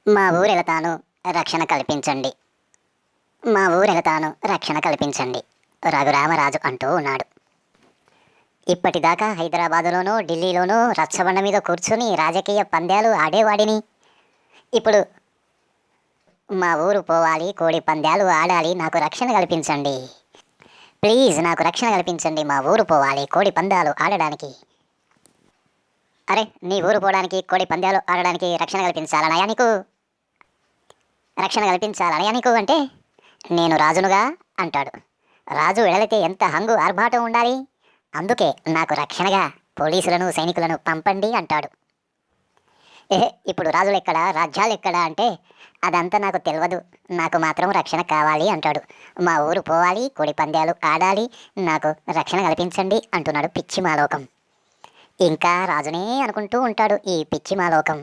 మా ఊరెళతాను రక్షణ కల్పించండి. మా ఊరెళతాను రక్షణ కల్పించండి. రఘురామరాజు అంటూ ఉన్నాడు. ఇప్పటిదాకా హైదరాబాదులోనూ ఢిల్లీలోనూ రచ్చబండ మీద కూర్చుని రాజకీయ పందాలు ఆడేవాడిని. ఇప్పుడు మా ఊరు పోవాలి, కోడి పందాలు ఆడాలి, నాకు రక్షణ కల్పించండి. ప్లీజ్ నాకు రక్షణ కల్పించండి. మా ఊరు పోవాలి కోడి పందాలు ఆడడానికి. అరే, నీ ఊరు పోవడానికి కోడి పందాలు ఆడడానికి రక్షణ కల్పించాలనయా నీకు? రక్షణ కల్పించాలనయా నీకు అంటే నేను రాజునుగా అంటాడు. రాజు వెడలితే ఎంత హంగు ఆర్భాటం ఉండాలి. అందుకే నాకు రక్షణగా పోలీసులను సైనికులను పంపండి అంటాడు. ఇప్పుడు రాజులెక్కడా రాజ్యాలెక్కడా అంటే అదంతా నాకు తెలియదు, నాకు మాత్రం రక్షణ కావాలి అంటాడు. మా ఊరు పోవాలి, కోడి పందాలు ఆడాలి, నాకు రక్షణ కల్పించండి అంటున్నాడు పిచ్చి మాలోకం. ఇంకా రాజునే అనుకుంటూ ఉంటాడు ఈ పిచ్చి మాలోకం.